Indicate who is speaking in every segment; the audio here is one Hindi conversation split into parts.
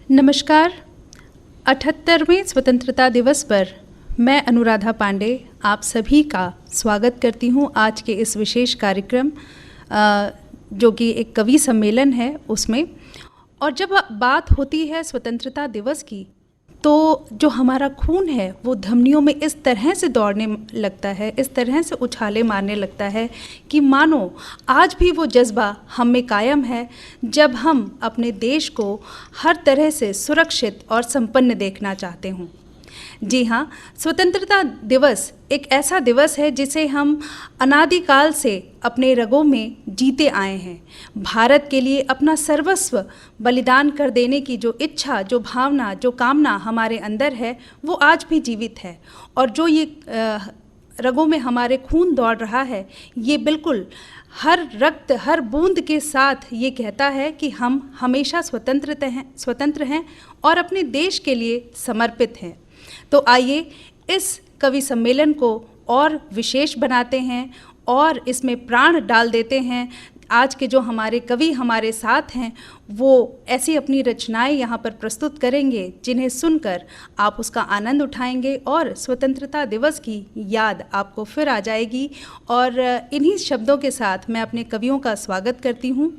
Speaker 1: नमस्कार। 78वें स्वतंत्रता दिवस पर मैं अनुराधा पांडे आप सभी का स्वागत करती हूं आज के इस विशेष कार्यक्रम जो कि एक कवि सम्मेलन है उसमें। और जब बात होती है स्वतंत्रता दिवस की तो जो हमारा खून है वो धमनियों में इस तरह से दौड़ने लगता है, इस तरह से उछाले मारने लगता है कि मानो आज भी वो जज्बा हम में कायम है जब हम अपने देश को हर तरह से सुरक्षित और संपन्न देखना चाहते हों। जी हाँ, स्वतंत्रता दिवस एक ऐसा दिवस है जिसे हम अनादिकाल से अपने रगों में जीते आए हैं। भारत के लिए अपना सर्वस्व बलिदान कर देने की जो इच्छा, जो भावना, जो कामना हमारे अंदर है वो आज भी जीवित है। और जो ये रगों में हमारे खून दौड़ रहा है ये बिल्कुल हर रक्त, हर बूंद के साथ ये कहता है कि हम हमेशा स्वतंत्र हैं और अपने देश के लिए समर्पित हैं। तो आइए इस कवि सम्मेलन को और विशेष बनाते हैं और इसमें प्राण डाल देते हैं। आज के जो हमारे कवि हमारे साथ हैं वो ऐसी अपनी रचनाएं यहाँ पर प्रस्तुत करेंगे जिन्हें सुनकर आप उसका आनंद उठाएंगे और स्वतंत्रता दिवस की याद आपको फिर आ जाएगी। और इन्हीं शब्दों के साथ मैं अपने कवियों का स्वागत करती हूँ।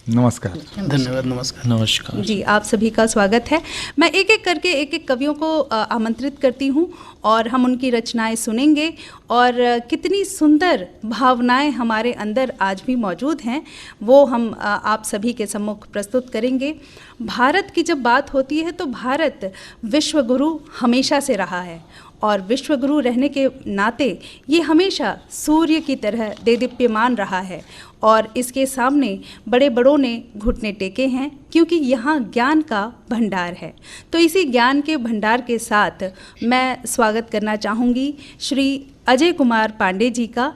Speaker 2: नमस्कार।
Speaker 3: धन्यवाद। नमस्कार
Speaker 1: जी, आप सभी का स्वागत है। मैं एक एक करके एक कवियों को आमंत्रित करती हूँ और हम उनकी रचनाएं सुनेंगे और कितनी सुंदर भावनाएं हमारे अंदर आज भी मौजूद हैं वो हम आप सभी के सम्मुख प्रस्तुत करेंगे। भारत की जब बात होती है तो भारत विश्वगुरु हमेशा से रहा है और विश्वगुरु रहने के नाते ये हमेशा सूर्य की तरह देदीप्यमान रहा है और इसके सामने बड़े बड़ों ने घुटने टेके हैं क्योंकि यहाँ ज्ञान का भंडार है। तो इसी ज्ञान के भंडार के साथ मैं स्वागत करना चाहूँगी श्री अजय कुमार पांडे जी का।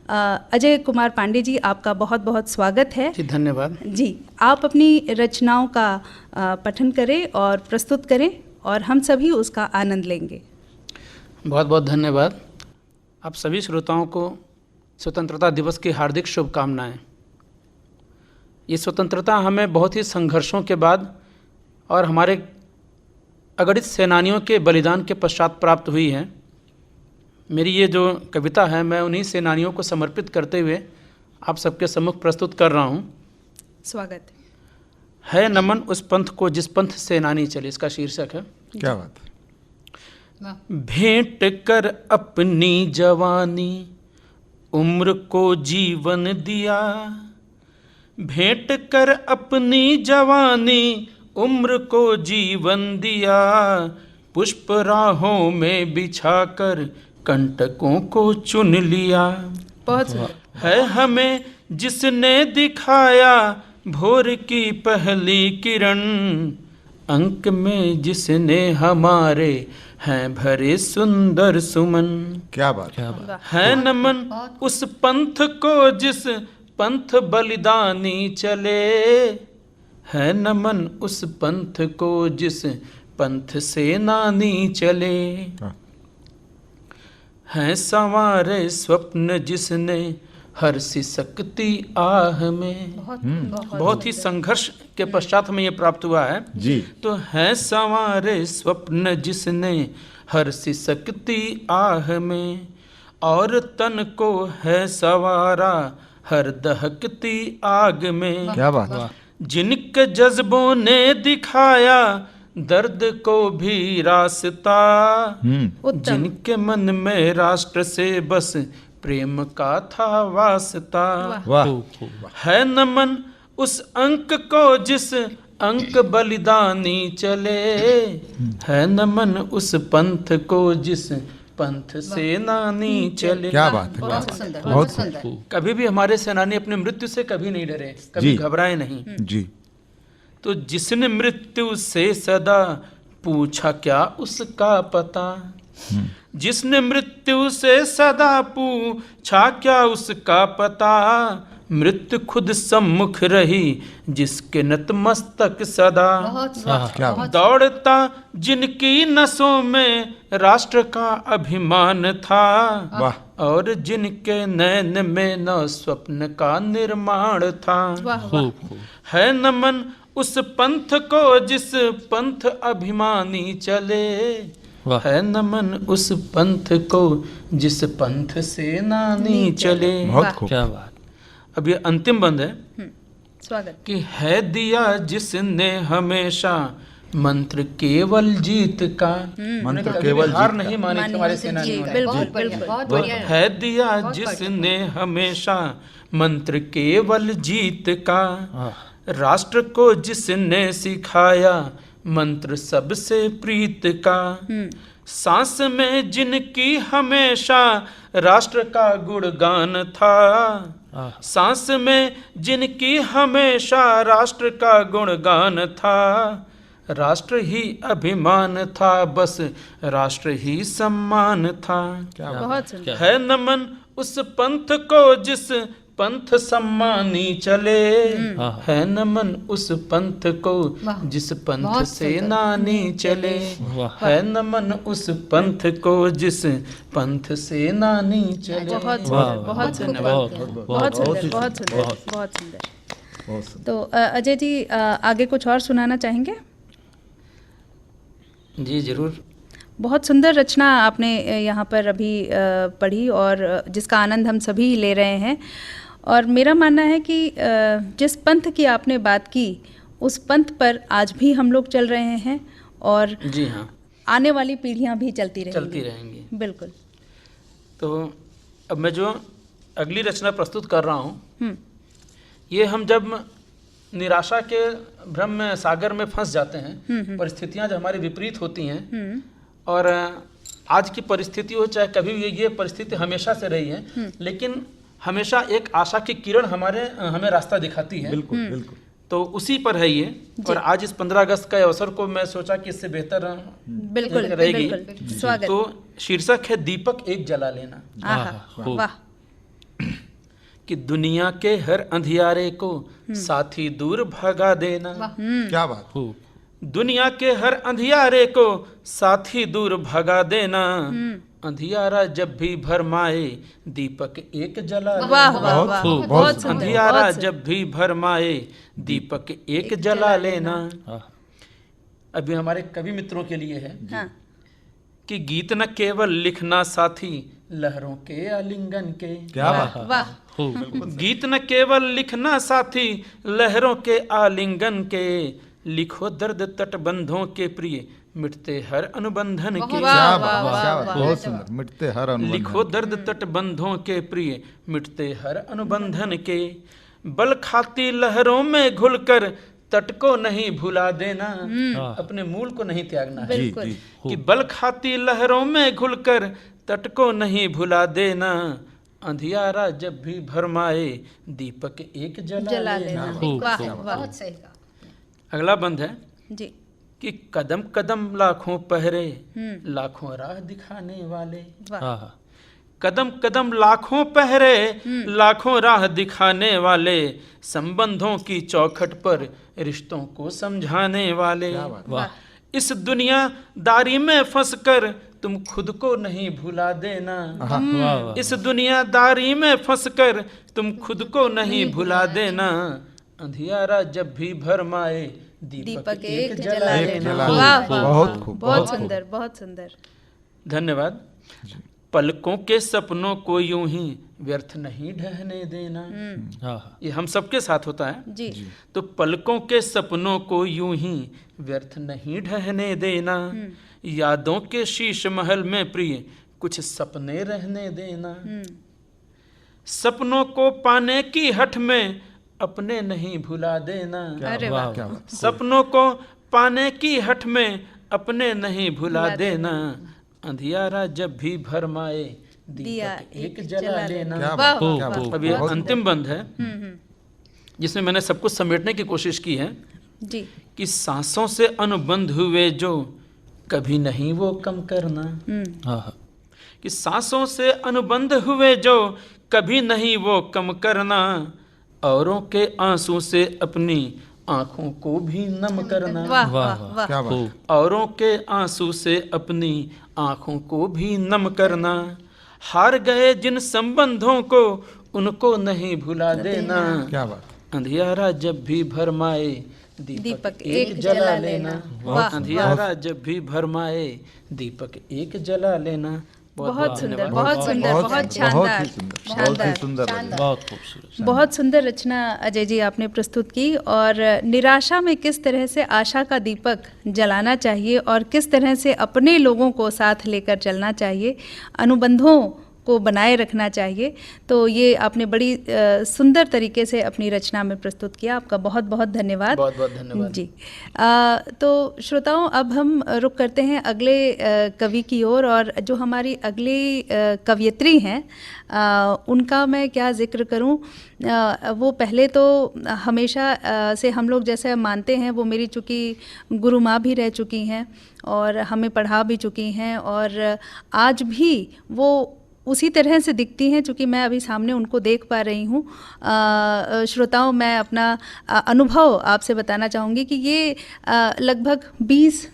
Speaker 1: अजय कुमार पांडे जी, आपका बहुत बहुत स्वागत है।
Speaker 3: जी, धन्यवाद।
Speaker 1: जी, आप अपनी रचनाओं का पठन करें और प्रस्तुत करें और हम सभी उसका आनंद लेंगे।
Speaker 3: बहुत बहुत धन्यवाद। आप सभी श्रोताओं को स्वतंत्रता दिवस की हार्दिक शुभकामनाएं। ये स्वतंत्रता हमें बहुत ही संघर्षों के बाद और हमारे अगणित सेनानियों के बलिदान के पश्चात प्राप्त हुई है। मेरी ये जो कविता है मैं उन्हीं सेनानियों को समर्पित करते हुए आप सबके सम्मुख प्रस्तुत कर रहा हूँ।
Speaker 1: स्वागत
Speaker 3: है नमन उस पंथ को जिस पंथ सेनानी चले, इसका शीर्षक है।
Speaker 2: क्या बात है।
Speaker 3: भेंट कर अपनी जवानी उम्र को जीवन दिया, भेंट कर अपनी जवानी उम्र को जीवन दिया, पुष्प राहों में बिछाकर कंटकों को चुन लिया।
Speaker 1: बहुत
Speaker 3: है हमें जिसने दिखाया भोर की पहली किरण, अंक में जिसने हमारे हैं भरे सुंदर सुमन।
Speaker 2: क्या बात
Speaker 3: है नमन उस पंथ को जिस पंथ बलिदानी चले, है नमन उस पंथ को जिस पंथ सेनानी चले, है संवारे स्वप्न जिसने हर सी सकती आह में। बहुत ही संघर्ष के पश्चात हमें ये प्राप्त हुआ है
Speaker 2: जी।
Speaker 3: तो है संवारे स्वप्न जिसने हर सी सकती आह में, और तन को है सवारा हर दहकती आग में।
Speaker 2: क्या बात।
Speaker 3: जिनके जज्बों ने दिखाया दर्द को भी रास्ता, जिनके मन में राष्ट्र से बस प्रेम का था वास्ता।
Speaker 2: वाह।
Speaker 3: है नमन उस अंक को जिस अंक बलिदानी चले, है नमन उस पंथ को जिस पंथ सेनानी चले।
Speaker 2: क्या बात है। बहुत सुंदर।
Speaker 3: कभी भी हमारे सेनानी अपने मृत्यु से कभी नहीं डरे, कभी घबराए नहीं।
Speaker 2: जी।
Speaker 3: तो जिसने मृत्यु से सदा पूछा क्या उसका पता, जिसने मृत्यु से सदा पूछा क्या उसका पता, मृत्यु खुद सम्मुख रही जिसके नतमस्तक सदा। दौड़ता जिनकी नसों में राष्ट्र का अभिमान था, और जिनके नैन में न स्वप्न का निर्माण था। है नमन उस पंथ को जिस पंथ अभिमानी चले,
Speaker 4: वाह।
Speaker 3: है नमन उस पंथ को जिस पंथ से नानी चले।
Speaker 2: बहुत खूब।
Speaker 4: क्या बात।
Speaker 3: अब ये अंतिम बंद है
Speaker 1: स्वागत।
Speaker 3: कि है दिया जिसने हमेशा मंत्र केवल जीत का।
Speaker 2: मंत्र
Speaker 3: कभी
Speaker 2: केवल
Speaker 3: हार
Speaker 2: जीत का।
Speaker 3: नहीं मानी थी हमारे सेनानियों ने।
Speaker 1: बिल्कुल
Speaker 2: जी।
Speaker 1: बिल्कुल।
Speaker 2: बहुत
Speaker 3: तो है दिया जिसने हमेशा मंत्र केवल जीत का, राष्ट्र को जिसने सिखाया मंत्र सबसे प्रीत का, सांस में जिनकी हमेशा राष्ट्र का गुणगान था, सांस में जिनकी हमेशा राष्ट्र का गुणगान था, राष्ट्र ही अभिमान था बस राष्ट्र ही सम्मान था।
Speaker 1: बहुत सुंदर।
Speaker 3: है नमन उस पंथ को जिस पंथ सम्मानी चले, है नमन उस पंथ को जिस पंथ से नानी चले, है नमन उस पंथ को जिस पंथ से नानी चले।
Speaker 1: बहुत
Speaker 4: वाह,
Speaker 1: सुंदर, बहुत सुंदर, बहुत सुंदर, बहुत सुंदर, बहुत सुंदर।
Speaker 2: बहुत सुंदर।
Speaker 1: तो अजय जी आगे कुछ और सुनाना चाहेंगे?
Speaker 3: जी जरूर।
Speaker 1: बहुत सुंदर रचना आपने यहाँ पर अभी पढ़ी और जिसका आनंद हम सभी ले रहे हैं। और मेरा मानना है कि जिस पंथ की आपने बात की उस पंथ पर आज भी हम लोग चल रहे हैं और
Speaker 3: जी हाँ,
Speaker 1: आने वाली पीढ़ियाँ भी चलती
Speaker 3: चलती रहेंगी।
Speaker 1: बिल्कुल।
Speaker 3: तो अब मैं जो अगली रचना प्रस्तुत कर रहा हूँ,
Speaker 1: हम्म,
Speaker 3: ये हम जब निराशा के भ्रम में सागर में फंस जाते हैं, परिस्थितियां जब हमारी विपरीत होती हैं, और आज की परिस्थिति हो चाहे कभी भी, ये परिस्थिति हमेशा से रही है, लेकिन हमेशा एक आशा की किरण हमें रास्ता दिखाती है।
Speaker 2: बिल्कुल बिल्कुल।
Speaker 3: तो उसी पर है ये। और आज इस 15 अगस्त का अवसर को मैं सोचा कि इससे बेहतर
Speaker 1: बिल्कुल
Speaker 3: रहेगी।
Speaker 1: बिल्कुल। स्वागत।
Speaker 3: तो शीर्षक है दीपक एक जला लेना।
Speaker 1: आहा, वाह।
Speaker 3: कि दुनिया के हर अंधियारे को साथी दूर भगा देना,
Speaker 2: क्या बात।
Speaker 3: दुनिया के हर अंधियारे को साथी दूर भगा देना, अंधियारा जब भी भरमाए दीपक एक जला लेना।
Speaker 1: वाह वाह वाह, बहुत सुंदर।
Speaker 3: अंधियारा
Speaker 1: बहुत सुंदर।
Speaker 3: जब भी भरमाए दीपक एक जला लेना। अभी हमारे कवि मित्रों के लिए है
Speaker 1: हाँ,
Speaker 3: कि गीत न केवल लिखना साथी लहरों के आलिंगन के,
Speaker 2: क्या बात।
Speaker 1: वाह।
Speaker 3: गीत न केवल लिखना साथी लहरों के आलिंगन के, लिखो दर्द तटबंधों के प्रिय मिटते हर अनुबंधन के।
Speaker 2: क्या
Speaker 1: वाह,
Speaker 2: बात।
Speaker 1: वाह,
Speaker 2: क्या
Speaker 1: वाह,
Speaker 2: बात। बहुत सुंदर। मिटते हर अनुबंधन।
Speaker 3: लिखो दर्द तटबंधों के प्रिय मिटते हर अनुबंधन के, बल खाती लहरों में घुलकर तट को नहीं भुला देना, अपने मूल को नहीं त्यागना है।
Speaker 2: जी
Speaker 1: बिल्कुल।
Speaker 2: जी।
Speaker 3: कि बल खाती लहरों में घुलकर तट को नहीं भुला देना, अंधियारा जब भी भरमाए दीपक एक जला
Speaker 1: जला
Speaker 3: लेना।
Speaker 1: लेना। वाह वाह।
Speaker 2: बहुत
Speaker 1: सही कहा।
Speaker 3: अगला बंद है
Speaker 1: जी।
Speaker 3: कि कदम कदम लाखों पहरे लाखों राह दिखाने वाले,
Speaker 1: वाह।
Speaker 3: कदम कदम लाखों पहरे लाखों राह दिखाने वाले, संबंधों की चौखट पर रिश्तों को समझाने वाले,
Speaker 1: वाह।
Speaker 3: इस दुनियादारी में फंसकर तुम खुद को नहीं भुला देना, इस दुनियादारी में फंसकर तुम खुद को नहीं भुला देना, अंधियारा जब भी भरमाए दीपक एक जला
Speaker 2: एक
Speaker 3: लेना।
Speaker 2: जला
Speaker 1: वाह
Speaker 2: लेना।
Speaker 1: वाह,
Speaker 2: बहुत खूब।
Speaker 1: बहुत सुंदर, बहुत सुंदर।
Speaker 3: धन्यवाद। पलकों के सपनों को यूं ही व्यर्थ नहीं ढहने देना, ये हम सबके साथ होता है।
Speaker 1: जी।
Speaker 3: तो पलकों के सपनों को यूं ही व्यर्थ नहीं ढहने देना, यादों के शीश महल में प्रिय कुछ सपने रहने देना, सपनों को पाने की हठ में अपने नहीं भुला देना,
Speaker 1: अरे वाह।
Speaker 2: क्या बात।
Speaker 3: सपनों को पाने की हठ में अपने नहीं भुला देना, अंधियारा जब भी भरमाए
Speaker 1: दिया
Speaker 3: दीपक एक जला लेना।
Speaker 2: क्या
Speaker 1: वाह,
Speaker 2: बात।
Speaker 1: वाह,
Speaker 2: क्या
Speaker 1: वाह।
Speaker 2: बात।
Speaker 3: अब ये
Speaker 2: बहुत
Speaker 3: अंतिम बंद है जिसमें मैंने सब कुछ समेटने की कोशिश की है
Speaker 1: जी।
Speaker 3: कि सांसों से अनुबंध हुए जो कभी नहीं वो कम करना, कि सांसों से अनुबंध हुए जो कभी नहीं वो कम करना, औरों के आंसू से अपनी आंखों को भी नम करना,
Speaker 1: वाह वाह वाह।
Speaker 2: क्या बात।
Speaker 3: औरों के आंसू से अपनी आंखों को भी नम करना, हार गए जिन संबंधों को उनको नहीं भुला देना,
Speaker 2: क्या बात।
Speaker 3: अंधियारा जब भी भरमाए
Speaker 1: दीपक एक जला लेना। वाह,
Speaker 3: अंधियारा जब भी भरमाए, दीपक एक जला लेना।
Speaker 1: बहुत सुंदर,
Speaker 3: धन्यवाद।
Speaker 1: बहुत सुंदर, बहुत शानदार, शानदार,
Speaker 2: सुंदर
Speaker 4: बहुत खूबसूरत।
Speaker 1: बहुत सुंदर रचना अजय जी आपने प्रस्तुत की। और निराशा में किस तरह से आशा का दीपक जलाना चाहिए और किस तरह से अपने लोगों को साथ लेकर चलना चाहिए, अनुबंधों को बनाए रखना चाहिए, तो ये आपने बड़ी सुंदर तरीके से अपनी रचना में प्रस्तुत किया। आपका बहुत बहुत धन्यवाद।
Speaker 3: बहुत बहुत धन्यवाद
Speaker 1: जी। तो श्रोताओं, अब हम रुख करते हैं अगले कवि की ओर। और जो हमारी अगली कवयित्री हैं, उनका मैं क्या जिक्र करूं। वो पहले तो हमेशा से हम लोग जैसे मानते हैं, वो मेरी चूँकि गुरु माँ भी रह चुकी हैं और हमें पढ़ा भी चुकी हैं, और आज भी वो उसी तरह से दिखती हैं, चूँकि मैं अभी सामने उनको देख पा रही हूँ। श्रोताओं, मैं अपना अनुभव आपसे बताना चाहूँगी कि ये लगभग 20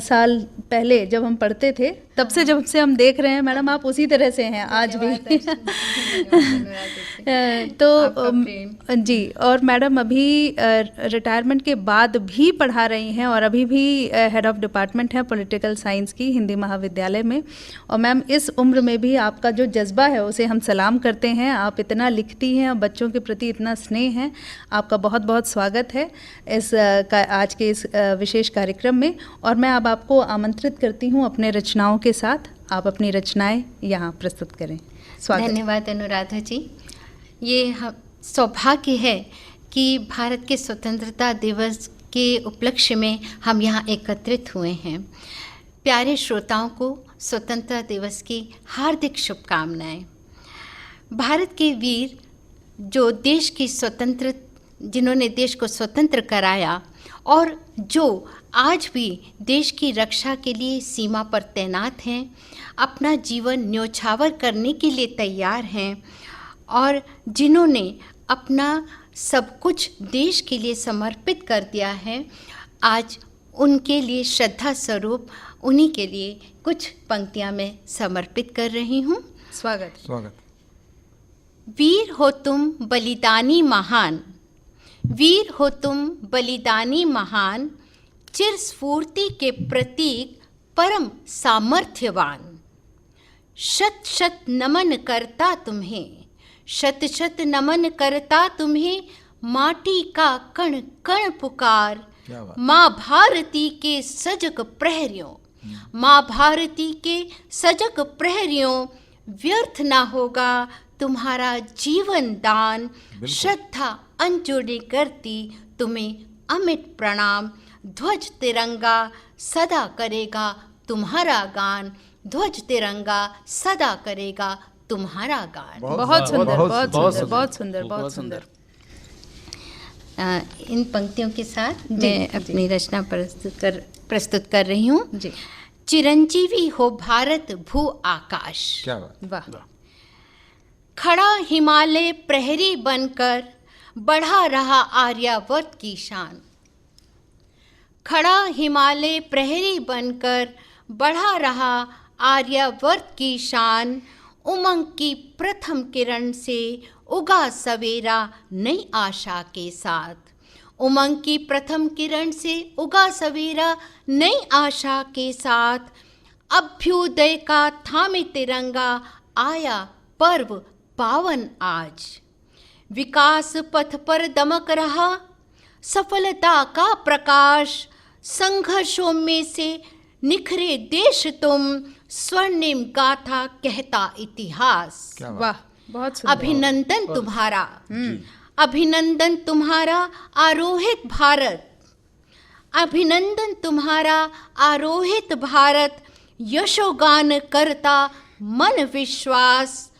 Speaker 1: साल पहले जब हम पढ़ते थे, तब से जब से हम देख रहे हैं, मैडम आप उसी तरह से हैं आज भी। तो जी, और मैडम अभी रिटायरमेंट के बाद भी पढ़ा रही हैं और अभी भी हेड ऑफ डिपार्टमेंट है पॉलिटिकल साइंस की हिंदी महाविद्यालय में। और मैम, इस उम्र में भी आपका जो जज्बा है उसे हम सलाम करते हैं। आप इतना लिखती हैं और बच्चों के प्रति इतना स्नेह है। आपका बहुत बहुत स्वागत है आज के इस विशेष कार्यक्रम में। और मैं अब आपको आमंत्रित करती हूँ अपने रचनाओं के साथ, आप अपनी रचनाएं यहाँ प्रस्तुत करें। स्वागत।
Speaker 5: धन्यवाद अनुराधा जी। ये हम सौभाग्य है कि भारत के स्वतंत्रता दिवस के उपलक्ष्य में हम यहाँ एकत्रित हुए हैं। प्यारे श्रोताओं को स्वतंत्रता दिवस की हार्दिक शुभकामनाएं। भारत के वीर जो देश की जिन्होंने देश को स्वतंत्र कराया और जो आज भी देश की रक्षा के लिए सीमा पर तैनात हैं, अपना जीवन न्योछावर करने के लिए तैयार हैं, और जिन्होंने अपना सब कुछ देश के लिए समर्पित कर दिया है, आज उनके लिए श्रद्धा स्वरूप उन्हीं के लिए कुछ पंक्तियां मैं समर्पित कर रही हूँ।
Speaker 1: स्वागत।
Speaker 2: स्वागत।
Speaker 5: वीर हो तुम बलिदानी महान, वीर हो तुम बलिदानी महान, चिर स्फूर्ति के प्रतीक परम सामर्थ्यवान। शत शत नमन करता तुम्हें, शत शत नमन करता तुम्हें, माटी का कण कण पुकार। माँ भारती के सजग प्रहरियों, माँ भारती के सजग प्रहरियों, व्यर्थ ना होगा तुम्हारा जीवन दान। श्रद्धा अंजलि करती तुम्हें अमिट प्रणाम, ध्वज तिरंगा सदा करेगा तुम्हारा गान, ध्वज तिरंगा सदा करेगा तुम्हारा गान।
Speaker 1: बहुत सुंदर, बहुत सुंदर, बहुत सुंदर, बहुत सुंदर।
Speaker 5: इन पंक्तियों के साथ मैं अपनी रचना प्रस्तुत कर रही हूँ।
Speaker 1: जी।
Speaker 5: चिरंजीवी हो भारत भू आकाश।
Speaker 2: क्या बात।
Speaker 1: वाह।
Speaker 5: खड़ा हिमालय प्रहरी बनकर बढ़ा रहा आर्यावर्त की शान। खड़ा हिमालय प्रहरी बनकर बढ़ा रहा आर्यावर्त की शान। उमंग की प्रथम किरण से उगा सवेरा नई आशा के साथ। उमंग की प्रथम किरण से उगा सवेरा नई आशा के साथ। अभ्युदय का थामे तिरंगा आया पर्व पावन आज। विकास पथ पर दमक रहा सफलता का प्रकाश। संघर्षों में से निखरे देश तुम, स्वर्णिम गाथा कहता इतिहास।
Speaker 1: वाह, बहुत सुंदर।
Speaker 5: अभिनंदन तुम्हारा, अभिनंदन तुम्हारा आरोहित भारत। अभिनंदन तुम्हारा आरोहित भारत। यशोगान करता मन विश्वास,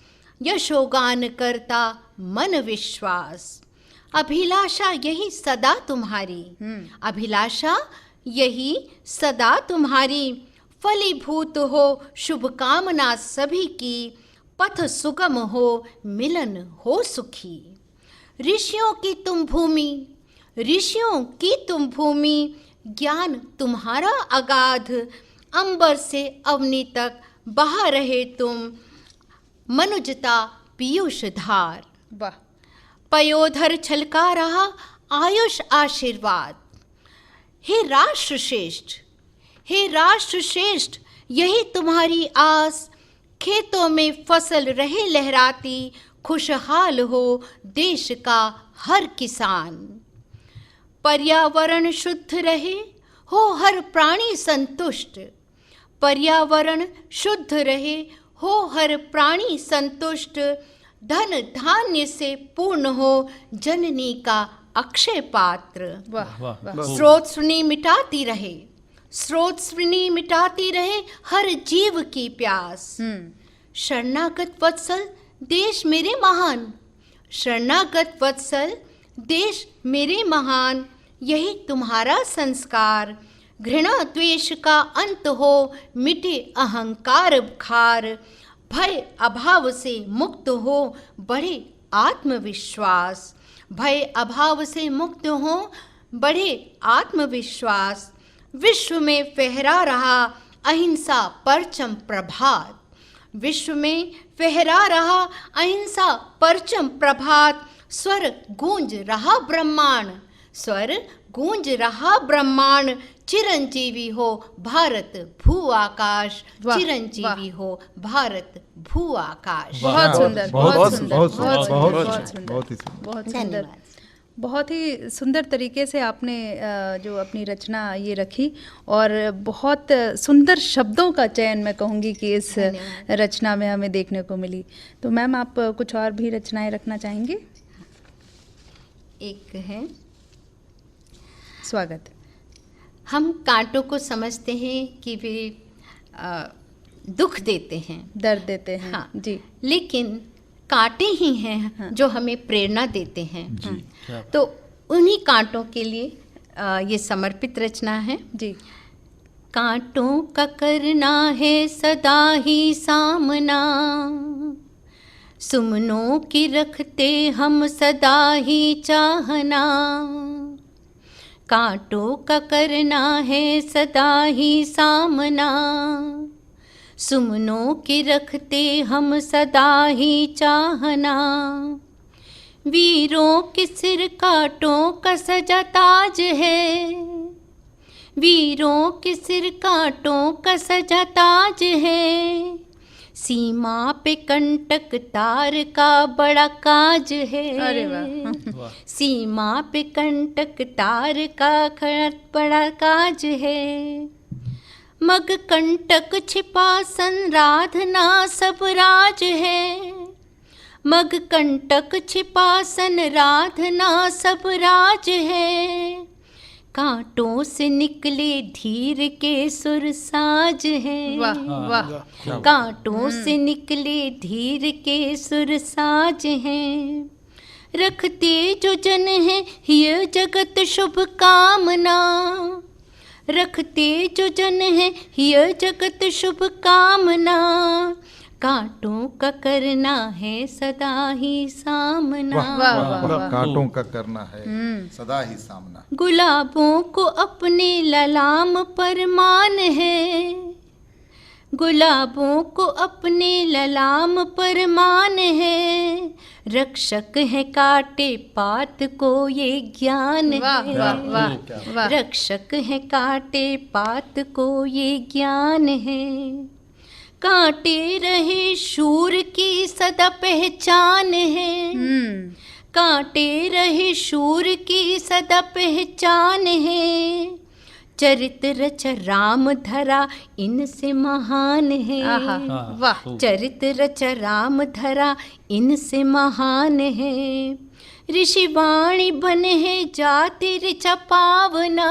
Speaker 5: यशोगान करता मन विश्वास। अभिलाषा यही सदा तुम्हारी, अभिलाषा यही सदा तुम्हारी। फलीभूत हो शुभकामना सभी की, पथ सुगम हो मिलन हो सुखी। ऋषियों की तुम भूमि, ऋषियों की तुम भूमि, ज्ञान तुम्हारा अगाध। अंबर से अवनी तक बहा रहे तुम, मनुजता पीयूष धार।
Speaker 1: वाह।
Speaker 5: पयोधर छलका रहा आयुष आशीर्वाद। हे राष्ट्र श्रेष्ठ, हे राष्ट्र श्रेष्ठ, यही तुम्हारी आस, खेतों में फसल रहे लहराती, खुशहाल हो देश का हर किसान। पर्यावरण शुद्ध रहे, हो हर प्राणी संतुष्ट, पर्यावरण शुद्ध रहे, हो हर प्राणी संतुष्ट, धन धान्य से पूर्ण हो जननी का अक्षय पात्र।
Speaker 1: वाह वाह।
Speaker 5: स्रोत सुनी मिटाती रहे, स्रोत सुनी मिटाती रहे हर जीव की प्यास। शरणागत वत्सल देश मेरे महान, शरणागत वत्सल देश मेरे महान, यही तुम्हारा संस्कार। घृणा द्वेष का अंत हो, मिटे अहंकार खार, भय अभाव से मुक्त हो, बढ़े आत्मविश्वास। भय अभाव से मुक्त हो, बढ़े आत्मविश्वास। विश्व में फहरा रहा अहिंसा परचम प्रभात, विश्व में फहरा रहा अहिंसा परचम प्रभात। स्वर गूंज रहा ब्रह्मांड, स्वर गूंज रहा ब्रह्मांड, चिरंजीवी हो भारत भू आकाश, चिरंजीवी हो भारत भू आकाश।
Speaker 1: बहुत सुंदर, बहुत सुंदर, बहुत सुंदर,
Speaker 2: बहुत ही सुंदर।
Speaker 1: बहुत सुंदर,
Speaker 5: धन्यवाद।
Speaker 1: बहुत ही सुंदर तरीके से आपने जो अपनी रचना ये रखी, और बहुत सुंदर शब्दों का चयन मैं कहूँगी कि इस रचना में हमें देखने को मिली। तो मैम, आप कुछ और भी रचनाएं रखना चाहेंगे?
Speaker 5: एक है,
Speaker 1: स्वागत।
Speaker 5: हम कांटों को समझते हैं कि वे दुख देते हैं,
Speaker 1: दर्द देते हैं।
Speaker 5: हाँ,
Speaker 1: जी।
Speaker 5: लेकिन कांटे ही हैं
Speaker 1: हाँ,
Speaker 5: जो हमें प्रेरणा देते हैं। तो उन्हीं कांटों के लिए ये समर्पित रचना है।
Speaker 1: जी।
Speaker 5: कांटों का करना है सदा ही सामना, सुमनों की रखते हम सदा ही चाहना। कांटों का करना है सदा ही सामना, सुमनों की रखते हम सदा ही चाहना। वीरों के सिर कांटों का सजा ताज है, वीरों के सिर कांटों का सजा ताज है। सीमा पे कंटक तार का बड़ा काज है।
Speaker 1: अरे वाह।
Speaker 5: सीमा पे कंटक तार का बड़ा काज है। मग कंटक छिपा संराधना सब राज है, मग कंटक छिपा संराधना सब राज है। कांटों से निकले धीर के सुर साज है।
Speaker 1: वाह वाह।
Speaker 5: कांटों से निकले धीर के सुर साज हैं। रखते जो जन है ये जगत शुभ कामना, रखते जो जन है ये जगत शुभ कामना। कांटों का करना है सदा ही सामना।
Speaker 1: वाह वाह वाह।
Speaker 2: कांटों का करना है सदा ही सामना।
Speaker 5: गुलाबों को अपने ललाम पर मान है, गुलाबों को अपने ललाम पर मान है। रक्षक है काटे पात को ये ज्ञान है।
Speaker 1: वाह वाह वाह वाह।
Speaker 5: रक्षक है काटे पात को ये ज्ञान है। काटे रहे शूर की सदा पहचान है, काटे रहे शूर की सदा पहचान है। चरित रच राम धरा इनसे महान है।
Speaker 1: वाह।
Speaker 5: चरित रच राम धरा इनसे महान है। ऋषिवाणी बन है जाति ऋचा पावना,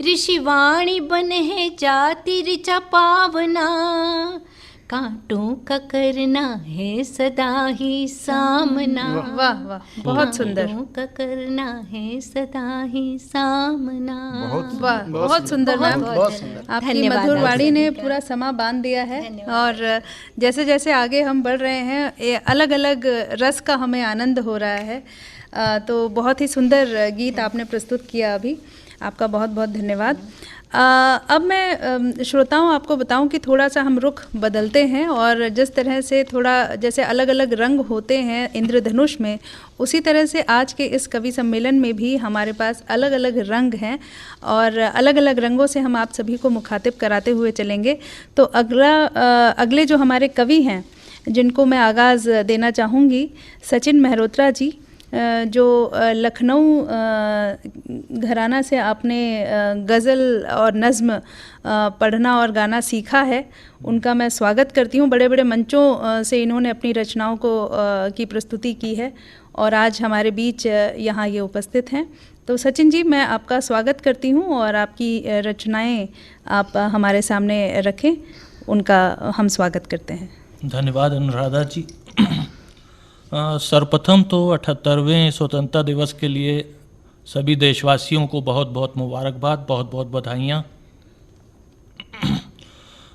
Speaker 5: ऋषिवाणी बन है जाति ऋचा पावना। कांटों का करना है सदा ही सामना।
Speaker 1: वाह वाह, बहुत सुंदर।
Speaker 5: कांटों का करना है सदा ही सामना।
Speaker 1: वाह, बहुत सुंदर मैम। आपकी मधुर वाणी ने पूरा समा बांध दिया है। और जैसे जैसे आगे हम बढ़ रहे हैं, ये अलग अलग रस का हमें आनंद हो रहा है। तो बहुत ही सुंदर गीत आपने प्रस्तुत किया अभी, आपका बहुत बहुत धन्यवाद। अब मैं श्रोताओं आपको बताऊं कि थोड़ा सा हम रुख बदलते हैं, और जिस तरह से थोड़ा जैसे अलग अलग रंग होते हैं इंद्रधनुष में, उसी तरह से आज के इस कवि सम्मेलन में भी हमारे पास अलग अलग रंग हैं, और अलग अलग रंगों से हम आप सभी को मुखातिब कराते हुए चलेंगे। तो अगले जो हमारे कवि हैं जिनको मैं आगाज़ देना चाहूँगी, सचिन मेहरोत्रा जी, जो लखनऊ घराना से आपने गज़ल और नज़्म पढ़ना और गाना सीखा है, उनका मैं स्वागत करती हूँ। बड़े बड़े मंचों से इन्होंने अपनी रचनाओं को की प्रस्तुति की है, और आज हमारे बीच यहाँ ये उपस्थित हैं। तो सचिन जी, मैं आपका स्वागत करती हूँ, और आपकी रचनाएं आप हमारे सामने रखें, उनका हम स्वागत करते हैं।
Speaker 4: धन्यवाद अनुराधा जी। सर्वप्रथम तो 78वें स्वतंत्रता दिवस के लिए सभी देशवासियों को बहुत बहुत मुबारकबाद, बहुत बहुत बधाइयाँ।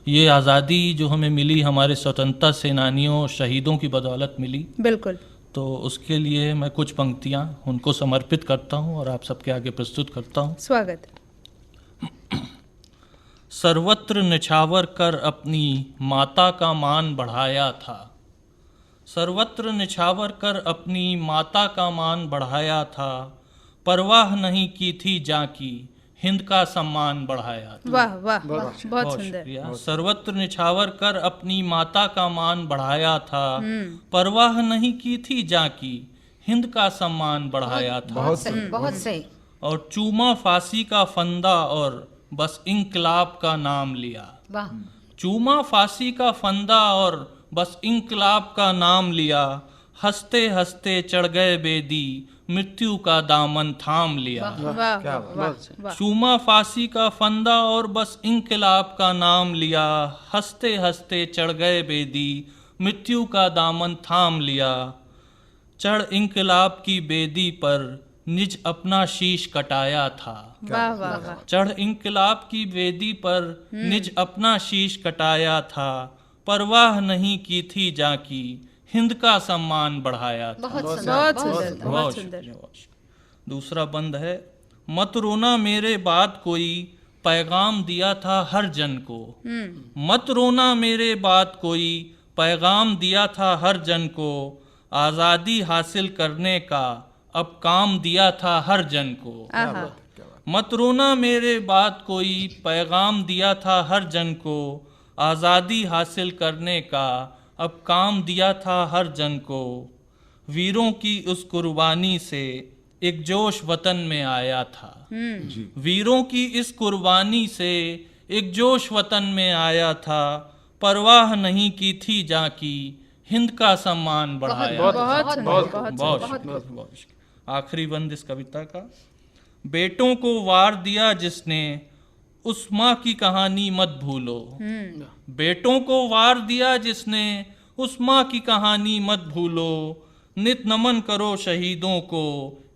Speaker 4: ये आज़ादी जो हमें मिली हमारे स्वतंत्रता सेनानियों शहीदों की बदौलत मिली।
Speaker 1: बिल्कुल।
Speaker 4: तो उसके लिए मैं कुछ पंक्तियाँ उनको समर्पित करता हूँ और आप सबके आगे प्रस्तुत करता हूँ।
Speaker 1: स्वागत।
Speaker 4: सर्वत्र निछावर कर अपनी माता का मान बढ़ाया था, सर्वत्र निछावर कर अपनी माता का मान बढ़ाया था, परवाह नहीं की थी जाकी हिंद का सम्मान बढ़ाया था।
Speaker 1: वाह वाह, बहुत सुंदर।
Speaker 4: शुक्रिया। सर्वत्र निछावर कर अपनी माता का मान बढ़ाया था, परवाह नहीं की थी जाकी हिंद का सम्मान बढ़ाया था।
Speaker 5: बहुत सही।
Speaker 4: और चूमा फांसी का फंदा और बस इंकलाब का नाम लिया।
Speaker 5: वाह।
Speaker 4: चूमा फांसी का फंदा और बस इंकलाब का नाम लिया, हंसते हंसते चढ़ गए बेदी मृत्यु का दामन थाम लिया।
Speaker 1: वाह।
Speaker 4: चूमा फांसी का फंदा और बस इंकलाब का नाम लिया, हंसते हंसते चढ़ गए बेदी मृत्यु का दामन थाम लिया। चढ़ इंकलाब की बेदी पर निज अपना शीश कटाया था।
Speaker 1: वाह वाह वाह।
Speaker 4: चढ़ इंकलाब की वेदी पर निज अपना शीश कटाया था, परवाह नहीं की थी जाकी हिंद का सम्मान बढ़ाया था।
Speaker 1: बहुत सुंदर।
Speaker 4: बहुत शुक्रिया। दूसरा बंद है, मत रोना मेरे बाद कोई पैगाम दिया था हर जन को। मत रोना मेरे बाद कोई पैगाम दिया था हर जन को, आज़ादी हासिल करने का अब काम दिया था हर जन को। मत रोना मेरे बाद कोई पैगाम दिया था हर जन को, आज़ादी हासिल करने का अब काम दिया था हर जन को। वीरों की उस कुर्बानी से एक जोश वतन में आया था। वीरों की इस कुर्बानी से एक जोश वतन में आया था, परवाह नहीं की थी जाकी हिंद का सम्मान बढ़ाया। बहुत। आखिरी बंद इस कविता का, बेटों को वार दिया जिसने उस माँ की कहानी मत भूलो। बेटों को वार दिया जिसने उस माँ की कहानी मत भूलो, नित नमन करो शहीदों को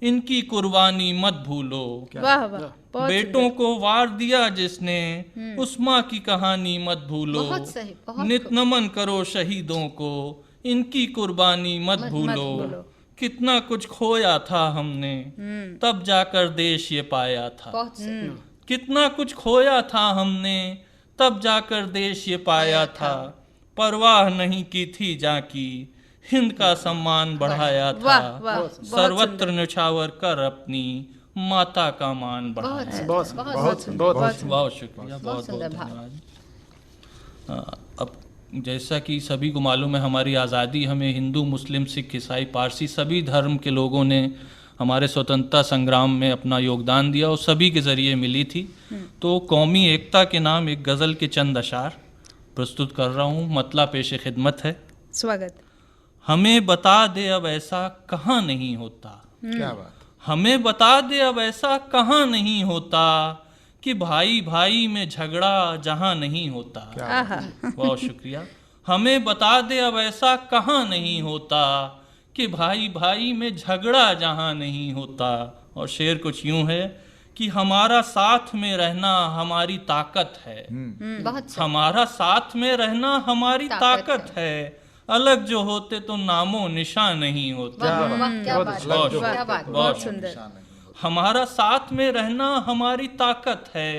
Speaker 4: इनकी कुर्बानी मत भूलो।
Speaker 1: वाह वाह।
Speaker 4: बेटों को वार दिया जिसने उस माँ की कहानी मत भूलो, नित नमन करो शहीदों को इनकी कुर्बानी मत भूलो। कितना कुछ खोया था हमने तब जाकर देश ये पाया था। कितना कुछ खोया था हमने तब जाकर देश ये पाया था, परवाह नहीं की थी जाकी हिंद का सम्मान बढ़ाया था। सर्वत्र निछावर कर अपनी माता का मान बढ़ाया।
Speaker 3: बहुत
Speaker 4: शुक्रिया, बहुत धन्यवाद। अब जैसा कि सभी को मालूम है, हमारी आज़ादी हमें हिंदू, मुस्लिम, सिख, ईसाई, पारसी सभी धर्म के लोगों ने हमारे स्वतंत्रता संग्राम में अपना योगदान दिया और सभी के ज़रिए मिली थी। तो कौमी एकता के नाम एक गज़ल के चंद अशार प्रस्तुत कर रहा हूँ। मतला पेश खिदमत है।
Speaker 1: स्वागत।
Speaker 4: हमें बता दे अब ऐसा कहाँ नहीं होता।
Speaker 2: क्या बात।
Speaker 4: हमें बता दे अब ऐसा कहाँ नहीं होता कि भाई भाई में झगड़ा जहाँ नहीं होता। बहुत शुक्रिया। हमें बता दे अब ऐसा कहाँ नहीं होता कि भाई भाई में झगड़ा जहाँ नहीं होता। और शेर कुछ यूं है कि हमारा साथ में रहना हमारी ताकत है। हमारा साथ में रहना हमारी ताकत है। अलग जो होते तो नामो निशान नहीं होता।
Speaker 5: वाह वाह, क्या बात है,
Speaker 4: बहुत
Speaker 5: क्या बात है।
Speaker 1: बहुत सुंदर।
Speaker 4: हमारा साथ में रहना हमारी ताकत है,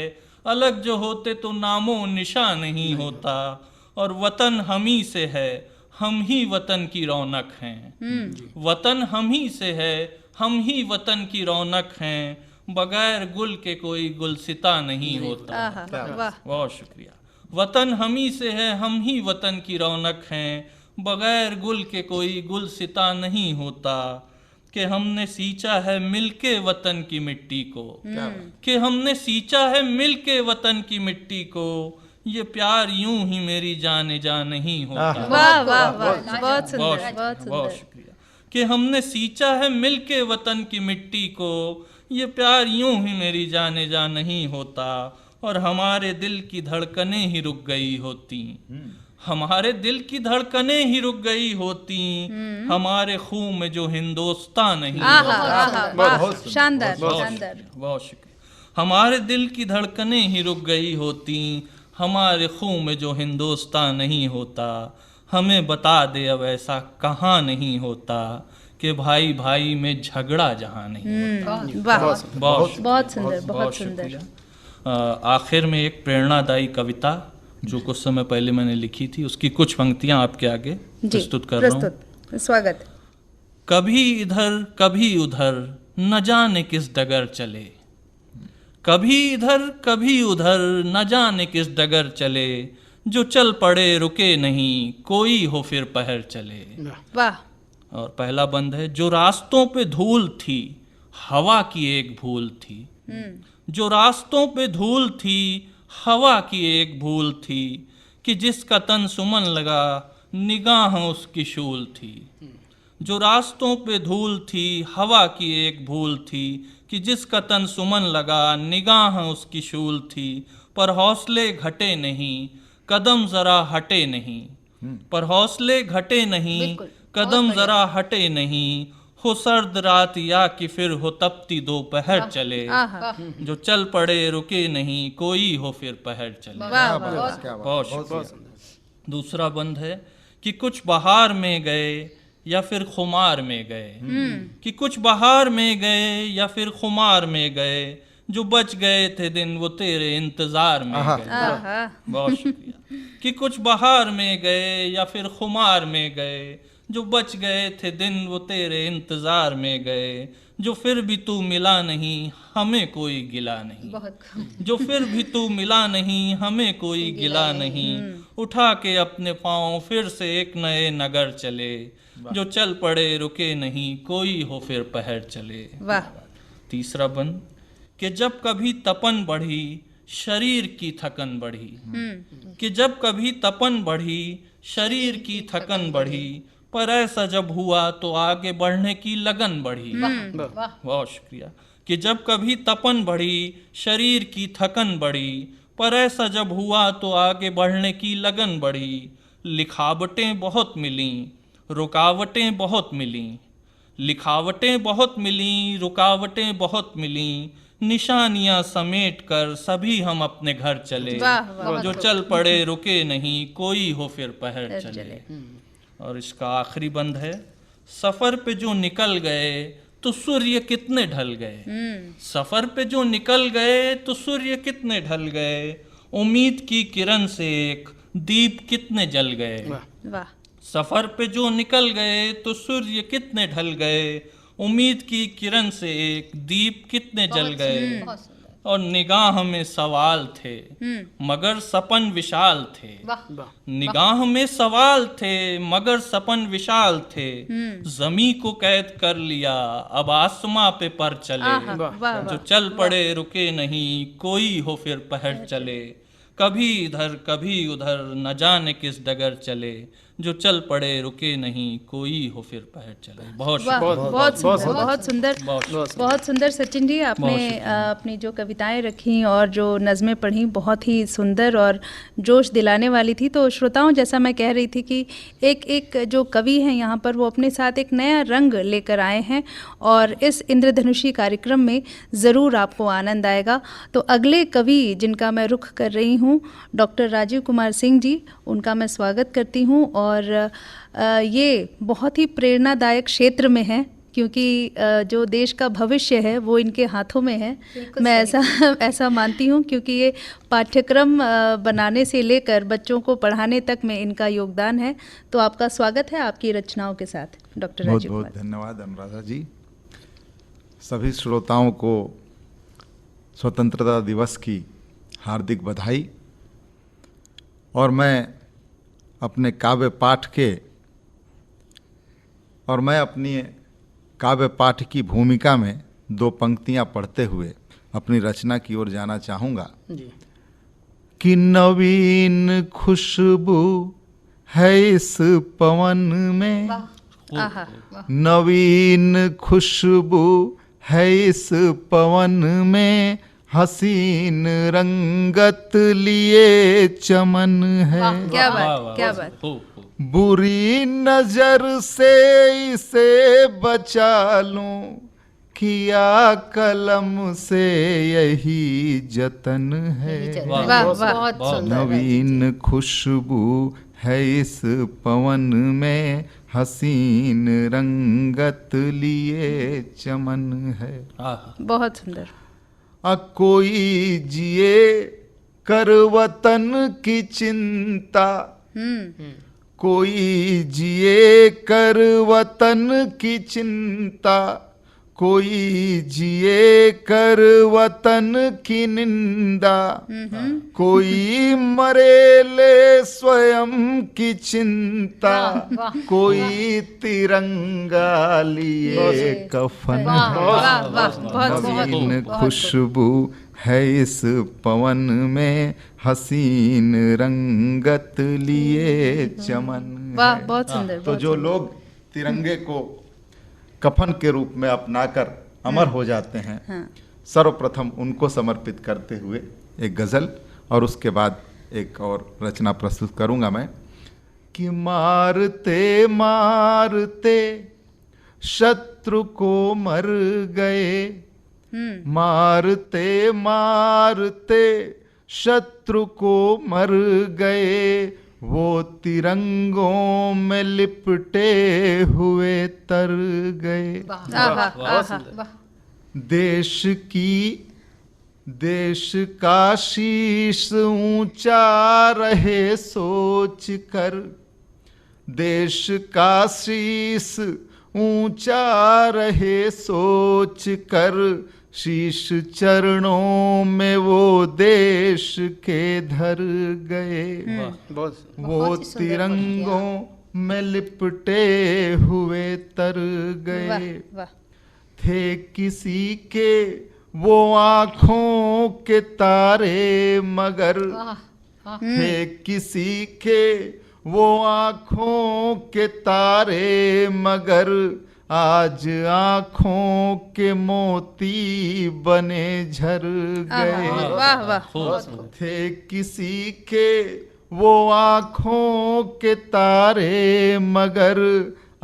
Speaker 4: अलग जो होते तो नामो निशान नहीं होता। और वतन हम ही से है, हम ही वतन की रौनक हैं। वतन हम ही से है, हम ही वतन की रौनक हैं। बगैर गुल के कोई गुलसिता नहीं होता।
Speaker 1: आहा, वाह।
Speaker 4: बहुत शुक्रिया। वतन हम ही से है, हम ही वतन की रौनक हैं। बगैर गुल के कोई गुलसिता नहीं होता। कि हमने सींचा है मिलके वतन की मिट्टी को, कि हमने सींचा है मिलके वतन की मिट्टी को। ये प्यार यूं ही मेरी जाने जा नहीं होता।
Speaker 1: वाह वाह वाह, बहुत सुंदर, बहुत
Speaker 4: बहुत
Speaker 1: सुंदर।
Speaker 4: शुक्रिया। कि हमने सींचा है मिलके वतन की मिट्टी को, ये प्यार यूं ही मेरी जाने जा नहीं होता। और हमारे दिल की धड़कनें ही रुक गई होती, हमारे दिल की धड़कनें ही रुक गई होती। हमारे खून में जो हिंदुस्तान नहीं
Speaker 1: आहा
Speaker 4: होता।
Speaker 1: आहा, वाह, शानदार शानदार।
Speaker 4: बहुत शुक्रिया। हमारे दिल की धड़कनें ही रुक गई होती, हमारे खून में जो हिंदुस्तान नहीं होता। हमें बता दे अब ऐसा कहाँ नहीं होता, कि भाई भाई में झगड़ा जहाँ नहीं होता।
Speaker 1: वाह,
Speaker 4: बहुत
Speaker 1: बहुत सुंदर, बहुत
Speaker 4: बहुत
Speaker 1: सुंदर।
Speaker 4: शुक्रिया। आखिर में एक प्रेरणादायी कविता जो कुछ समय पहले मैंने लिखी थी, उसकी कुछ पंक्तियां आपके आगे प्रस्तुत कर रहा हूँ।
Speaker 1: प्रस्तुत, स्वागत।
Speaker 4: कभी इधर कभी उधर न जाने किस डगर चले, कभी इधर कभी उधर न जाने किस डगर चले। जो चल पड़े रुके नहीं, कोई हो फिर पहर चले।
Speaker 1: वाह।
Speaker 4: और पहला बंद है, जो रास्तों पे धूल थी हवा की एक भूल थी। जो रास्तों पे धूल थी हवा की एक भूल थी, कि जिसका तन सुमन लगा निगाह उसकी शूल थी। जो रास्तों पे धूल थी हवा की एक भूल थी, कि जिसका तन सुमन लगा निगाह उसकी शूल थी। पर हौसले घटे नहीं, कदम जरा हटे नहीं। पर हौसले घटे नहीं,
Speaker 5: बिल्कुल,
Speaker 4: कदम
Speaker 5: बहुत
Speaker 4: जरा हटे नहीं। हो सर्द रात या कि फिर हो तपती दोपहर चले।
Speaker 1: आहा,
Speaker 4: जो चल पड़े रुके नहीं, कोई हो फिर पहर चले।
Speaker 1: वाह
Speaker 2: क्या
Speaker 1: वाह।
Speaker 2: बात, क्या बात,
Speaker 4: बहुत
Speaker 2: बहुत
Speaker 4: शुक्रिया। दूसरा बंद है, कि कुछ बहार में गए या फिर खुमार में गए। कि कुछ बहार में गए या फिर खुमार में गए। जो बच गए थे दिन वो तेरे इंतजार में गए।
Speaker 1: आहा,
Speaker 4: बहुत शुक्रिया। कि कुछ बहार में गए या फिर खुमार में गए। जो बच गए थे दिन वो तेरे इंतजार में गए। जो फिर भी तू मिला नहीं, हमें कोई गिला नहीं।
Speaker 5: बहुत
Speaker 4: जो फिर भी तू मिला नहीं, हमें कोई गिला नहीं। उठा के अपने पाँव फिर से एक नए नगर चले। जो चल पड़े रुके नहीं, कोई हो फिर पहर चले।
Speaker 1: वाह।
Speaker 4: तीसरा बंद, कि जब कभी तपन बढ़ी शरीर की थकन बढ़ी। कि जब कभी तपन बढ़ी शरीर की थकन बढ़ी। पर ऐसा जब हुआ तो आगे बढ़ने की लगन बढ़ी।
Speaker 5: वाह।
Speaker 4: बहुत शुक्रिया। कि जब कभी तपन बढ़ी शरीर की थकन बढ़ी। पर ऐसा जब हुआ तो आगे बढ़ने की लगन बढ़ी। लिखावटें बहुत मिलीं, रुकावटें बहुत मिलीं। लिखावटें बहुत मिलीं, रुकावटें बहुत मिलीं। निशानियां समेट कर सभी हम अपने घर चले।
Speaker 1: वाह, वाह।
Speaker 4: जो चल पड़े रुके नहीं, कोई हो फिर पहर चले।
Speaker 1: चले।
Speaker 4: और इसका आखिरी बंद है, सफर पे जो निकल गए तो सूर्य कितने ढल गए। सफर पे जो निकल गए तो सूर्य कितने ढल गए। उम्मीद की किरण से एक दीप कितने जल गए।
Speaker 1: वाह।
Speaker 4: सफर पे जो निकल गए तो सूर्य कितने ढल गए। उम्मीद की किरण से एक दीप कितने जल गए।
Speaker 5: बहुत सुंदर।
Speaker 4: और निगाह में सवाल थे मगर सपन विशाल थे।
Speaker 5: वाह।
Speaker 4: निगाह में सवाल थे मगर सपन विशाल थे। जमी को कैद कर लिया अब आसमां पे पर चले।
Speaker 1: आहा, वाह, वाह।
Speaker 4: जो चल पड़े रुके नहीं, कोई हो फिर पहर चले। कभी इधर कभी उधर न जाने किस डगर चले। जो चल पड़े रुके नहीं, कोई हो फिर पहर चले। बहुत
Speaker 1: वाह,
Speaker 4: शुक्रिया।
Speaker 1: बहुत सुंदर, बहुत सुंदर,
Speaker 4: बहुत
Speaker 1: बहुत सुंदर सचिन जी। आपने अपनी जो कविताएं रखी और जो नज़में पढ़ी बहुत ही सुंदर और जोश दिलाने वाली थी। तो श्रोताओं, जैसा मैं कह रही थी कि एक एक जो कवि हैं यहाँ पर वो अपने साथ एक नया रंग लेकर आए हैं और इस इंद्रधनुषी कार्यक्रम में ज़रूर आपको आनंद आएगा। तो अगले कवि जिनका मैं रुख कर रही हूँ डॉक्टर राजीव कुमार सिंह जी, उनका मैं स्वागत करती हूँ और और ये बहुत ही प्रेरणादायक क्षेत्र में है, क्योंकि जो देश का भविष्य है वो इनके हाथों में है। मैं ऐसा मानती हूँ, क्योंकि ये पाठ्यक्रम बनाने से लेकर बच्चों को पढ़ाने तक में इनका योगदान है। तो आपका स्वागत है आपकी रचनाओं के साथ, डॉक्टर
Speaker 2: बहुत
Speaker 1: राजीव
Speaker 2: बहुत
Speaker 1: कुमार।
Speaker 2: धन्यवाद अनुराधा जी। सभी श्रोताओं को स्वतंत्रता दिवस की हार्दिक बधाई। और मैं अपने काव्य पाठ की भूमिका में 2 पंक्तियां पढ़ते हुए अपनी रचना की ओर जाना चाहूँगा
Speaker 3: जी।
Speaker 2: कि नवीन खुशबू है इस पवन में,
Speaker 1: आहा,
Speaker 2: नवीन खुशबू है इस पवन में, हसीन रंगत लिए चमन है।
Speaker 1: क्या
Speaker 4: वाह,
Speaker 1: बात,
Speaker 4: वाह,
Speaker 1: क्या
Speaker 4: वाह,
Speaker 1: बात।
Speaker 4: खूब, खूब।
Speaker 2: बुरी नजर से इसे बचा लूं, किया कलम से यही जतन है।
Speaker 4: वाह,
Speaker 1: वाह,
Speaker 4: बहुत,
Speaker 1: वाह,
Speaker 5: बहुत
Speaker 4: बहुत,
Speaker 5: सुंदर।
Speaker 2: नवीन खुशबू है इस पवन में, हसीन रंगत लिए चमन है।
Speaker 4: आहा,
Speaker 1: बहुत सुंदर।
Speaker 2: कोई जिए कर वतन की चिंता, कोई जिए कर वतन की चिंता, कोई जिए कर वतन की निंदा, कोई मरे ले स्वयं की चिंता, कोई तिरंगा लिए कफन
Speaker 1: वाह,
Speaker 2: है।
Speaker 1: वाह, वाह, बहुत
Speaker 2: नवीन खुशबू है इस पवन में, हसीन रंगत लिए चमन
Speaker 1: वाह,
Speaker 2: है।
Speaker 1: बहुत सुंदर।
Speaker 2: तो
Speaker 1: बहुत
Speaker 2: जो
Speaker 1: सुंदर।
Speaker 2: लोग तिरंगे को कफन के रूप में अपनाकर अमर हो जाते हैं, सर्वप्रथम उनको समर्पित करते हुए एक गज़ल और उसके बाद एक और रचना प्रस्तुत करूंगा मैं। कि मारते मारते शत्रु को मर गए, मारते मारते शत्रु को मर गए, वो तिरंगों में लिपटे हुए तर गए।
Speaker 1: आहा, आहा।
Speaker 2: देश का शीश ऊंचा रहे सोच कर, देश का शीश ऊंचा रहे सोच कर, शीश चरणों में वो देश के धर गए। वो तिरंगों में लिपटे हुए तर गए।
Speaker 1: वाह,
Speaker 2: थे किसी के वो आँखों के तारे, मगर थे किसी के वो आँखों के तारे, मगर आज आँखों के मोती बने झर गए।
Speaker 1: वाह, वाह।
Speaker 2: थे किसी के वो आँखों के तारे, मगर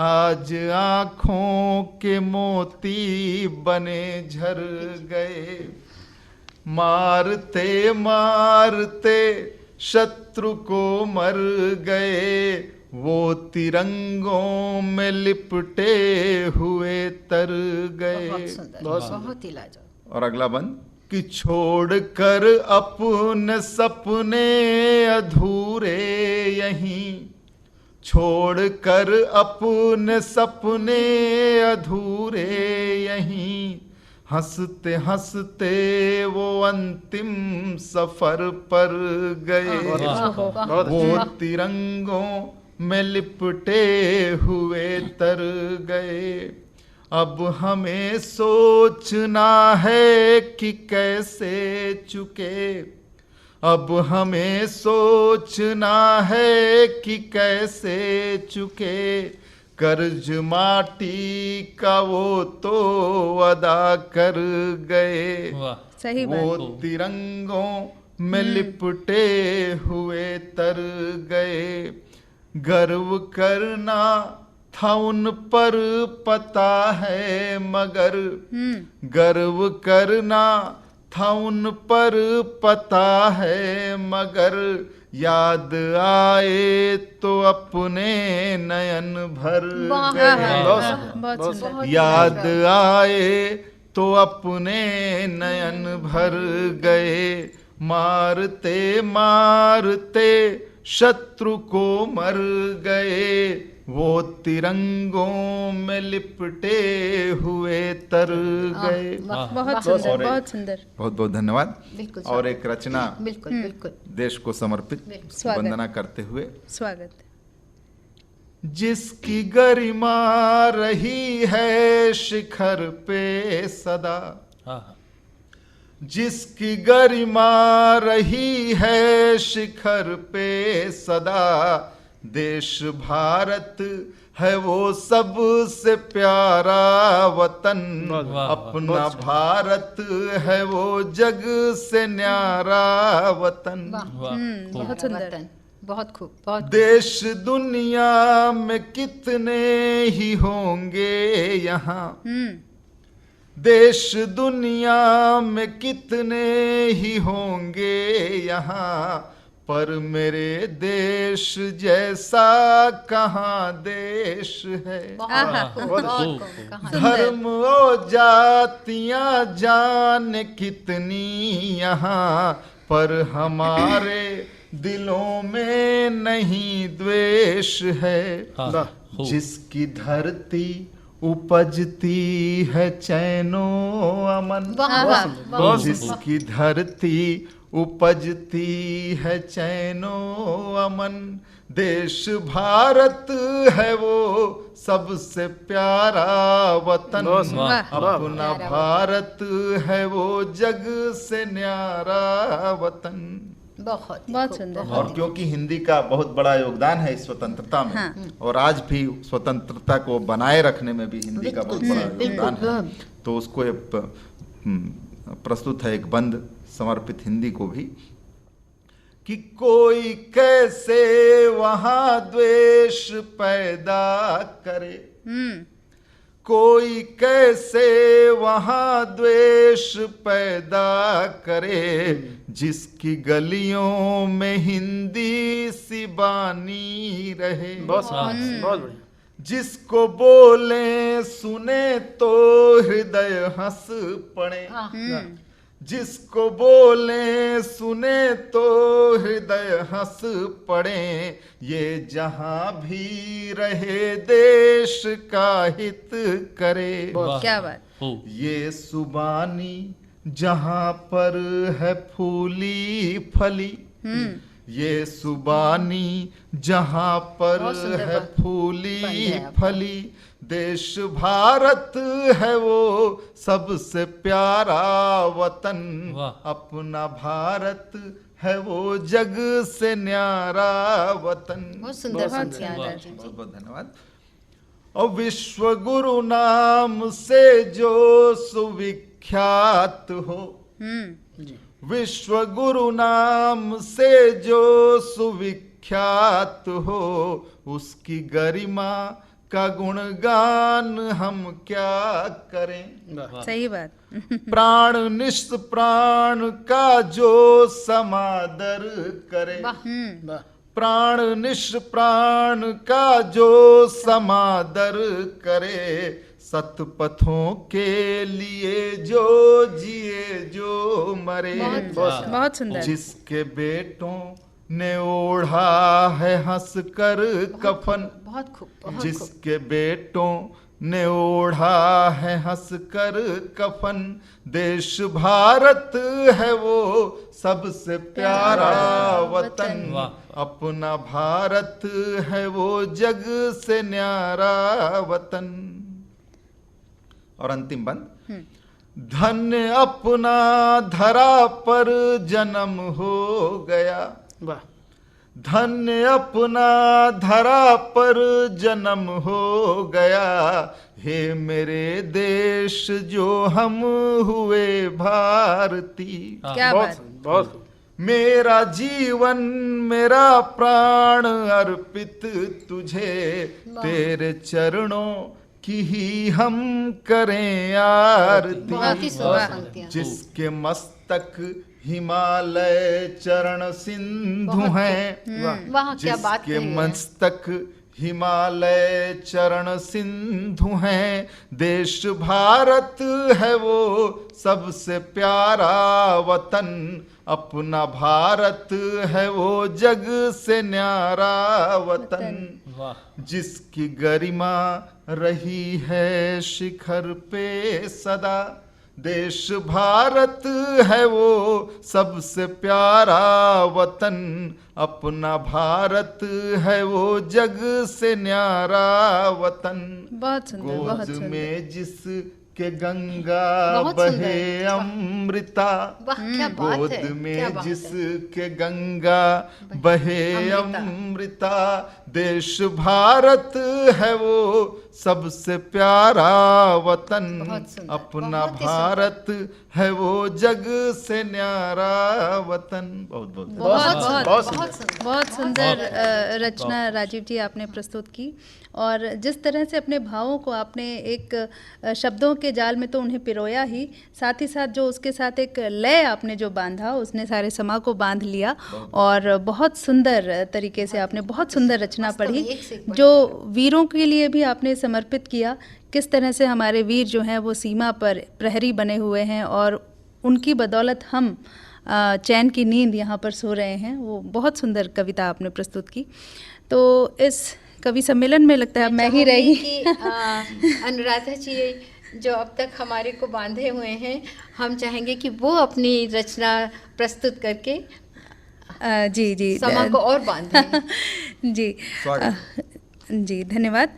Speaker 2: आज आँखों के मोती बने झर गए। मारते मारते शत्रु को मर गए, वो तिरंगों में लिपटे हुए तर गए।
Speaker 5: बहुत ही लाजवाब।
Speaker 2: और अगला बंद कि छोड़कर अपने सपने अधूरे यहीं, छोड़कर अपने सपने अधूरे यहीं, हंसते हंसते वो अंतिम सफर पर गए। वो तिरंगों में लिपटे हुए तर गए। अब हमें सोचना है कि कैसे चुके, अब हमें सोचना है कि कैसे चुके, कर्ज माटी का वो तो अदा कर गए।
Speaker 1: सही
Speaker 2: वो तिरंगों में लिपटे हुए तर गए। गर्व करना था उन पर पता है, मगर गर्व करना था उन पर पता है, मगर याद आए तो अपने नयन भर गए,
Speaker 1: बहुत सुंदर।
Speaker 2: याद आए तो अपने नयन भर गए, मारते मारते शत्रु को मर गए, वो तिरंगों में लिपटे हुए तर गए।
Speaker 1: बहुत सुंदर,
Speaker 2: और एक-
Speaker 1: बहुत सुंदर।
Speaker 2: बहुत बहुत धन्यवाद।
Speaker 5: बिल्कुल
Speaker 2: और एक रचना
Speaker 5: बिल्कुल बिल्कुल
Speaker 2: देश को समर्पित
Speaker 1: स्वागत।
Speaker 2: वंदना करते हुए,
Speaker 1: स्वागत।
Speaker 2: जिसकी गरिमा रही है शिखर पे सदा,
Speaker 4: हाँ,
Speaker 2: जिसकी गरिमा रही है शिखर पे सदा, देश भारत है वो सबसे प्यारा वतन,
Speaker 4: वाह,
Speaker 2: अपना भारत है वो जग से न्यारा वतन।
Speaker 4: वाह,
Speaker 1: बहुत सुंदर।
Speaker 5: वतन, बहुत खूब, बहुत
Speaker 2: देश दुनिया में कितने ही होंगे यहाँ, देश दुनिया में कितने ही होंगे यहाँ, पर मेरे देश जैसा कहाँ देश है।
Speaker 5: बहुत खूब, बहुत खूब कहा।
Speaker 2: धर्म और जातियां जाने कितनी यहाँ, पर हमारे दिलों में नहीं द्वेष है।
Speaker 4: हाँ,
Speaker 2: जिसकी धरती उपजती है चैनो अमन,
Speaker 5: वाह वाह वाह,
Speaker 2: जिसकी धरती उपजती है चैनो अमन, देश भारत है वो सबसे प्यारा वतन, अपना भारत है वो जग से न्यारा वतन।
Speaker 5: बहुत
Speaker 1: बहुत
Speaker 5: खूब,
Speaker 1: सुंदर।
Speaker 2: और क्योंकि हिंदी का बहुत बड़ा योगदान है इस स्वतंत्रता में, और आज भी स्वतंत्रता को बनाए रखने में भी हिंदी का बहुत बड़ा योगदान है, तो उसको प्रस्तुत है एक बंद समर्पित हिंदी को भी, कि कोई कैसे वहां द्वेष पैदा करे, कोई कैसे वहां द्वेष पैदा करे, जिसकी गलियों में हिंदी सी बानी रहे।
Speaker 3: बहुत बढ़िया।
Speaker 2: जिसको बोले सुने तो हृदय हंस पड़े, जिसको बोले सुने तो हृदय हंस पड़े, ये जहां भी रहे देश का हित करे।
Speaker 1: क्या बात।
Speaker 2: ये सुबानी जहां पर है फूली फली, ये सुबानी जहां पर
Speaker 5: बहुत सुंदर
Speaker 2: है
Speaker 5: बात।
Speaker 2: फूली
Speaker 5: बन गया आपका।
Speaker 2: फली, देश भारत है वो सबसे प्यारा वतन,
Speaker 4: वाह।
Speaker 2: अपना भारत है वो जग से न्यारा वतन।
Speaker 5: बहुत सुंदर, बहुत
Speaker 1: सुंदर।
Speaker 5: सुंदर।
Speaker 2: बहुत बहुत धन्यवाद। और विश्व गुरु नाम से जो सुविख्यात हो, विश्व गुरु नाम से जो सुविख्यात हो, उसकी गरिमा का गुणगान हम क्या करें।
Speaker 1: सही बात।
Speaker 2: प्राण निष्प्राण का जो समादर करे, प्राण निष्प्राण का जो समादर करे, सतपथों के लिए जो जिए जो मरे।
Speaker 1: बहुत सुंदर।
Speaker 2: जिसके बेटों ने ओढ़ा है हंस कर कफन,
Speaker 5: बहुत खूब, बहुत खूब।
Speaker 2: जिसके बेटों ने ओढ़ा है हंस कर कफन, देश भारत है वो सबसे प्यारा वतन, अपना भारत है वो जग से न्यारा वतन। और अंतिम बंद, धन्य अपना धरा पर जन्म हो गया,
Speaker 3: वाह।
Speaker 2: धन्य अपना धरा पर जन्म हो गया, हे मेरे देश जो हम हुए भारती।
Speaker 1: क्या बात।
Speaker 3: बहुत
Speaker 2: मेरा जीवन मेरा प्राण अर्पित तुझे, तेरे चरणों की ही हम करें आरती।
Speaker 5: बहुत ही सुंदर पंक्तियां।
Speaker 2: जिसके मस्तक हिमालय चरण सिंधु हैं,
Speaker 5: वाह क्या बात
Speaker 2: जिसके
Speaker 5: कही है।
Speaker 2: मस्तक हिमालय चरण सिंधु हैं। देश भारत है वो सबसे प्यारा वतन, अपना भारत है वो जग से न्यारा वतन।
Speaker 4: वाह।
Speaker 2: जिसकी गरिमा रही है शिखर पे सदा, देश भारत है वो सबसे प्यारा वतन, अपना भारत है वो जग से न्यारा वतन।
Speaker 1: बहुत सुंदर, बहुत
Speaker 2: गोद
Speaker 1: सुंदर।
Speaker 2: में जिसके गंगा
Speaker 5: बहुत
Speaker 2: बहे
Speaker 5: सुंदर।
Speaker 2: अमृता,
Speaker 5: वाह क्या बात
Speaker 2: गोद
Speaker 5: है, क्या
Speaker 2: में
Speaker 5: बात है।
Speaker 2: जिसके गंगा बहे अमृता, देश भारत है वो सबसे प्यारा वतन,
Speaker 5: बहुत सुंदर,
Speaker 2: अपना
Speaker 5: बहुत ही
Speaker 2: भारत है वो जग से न्यारा वतन। बहुत बहुत
Speaker 1: बहुत बहुत
Speaker 3: बहुत
Speaker 1: सुंदर, बहुत सुंदर रचना राजीव जी आपने प्रस्तुत की। और जिस तरह से अपने भावों को आपने एक शब्दों के जाल में तो उन्हें पिरोया ही, साथ ही साथ जो उसके साथ एक लय आपने जो बांधा, उसने सारे समा को बांध लिया। और बहुत सुंदर तरीके से आपने बहुत सुंदर रचना
Speaker 5: वास्तव में
Speaker 1: पढ़ी,
Speaker 5: एक से एक
Speaker 1: जो वीरों के लिए भी आपने समर्पित किया। किस तरह से हमारे वीर जो हैं वो सीमा पर प्रहरी बने हुए हैं और उनकी बदौलत हम चैन की नींद यहाँ पर सो रहे हैं। वो बहुत सुंदर कविता आपने प्रस्तुत की। तो इस कवि सम्मेलन में लगता है मैं ही रही
Speaker 5: कि अनुराधा जी जो अब तक हमारे को बांधे हुए हैं, हम चाहेंगे कि वो अपनी रचना प्रस्तुत करके
Speaker 1: जी जी
Speaker 5: समा को और बांधें।
Speaker 1: जी
Speaker 2: स्वागत।
Speaker 1: जी धन्यवाद।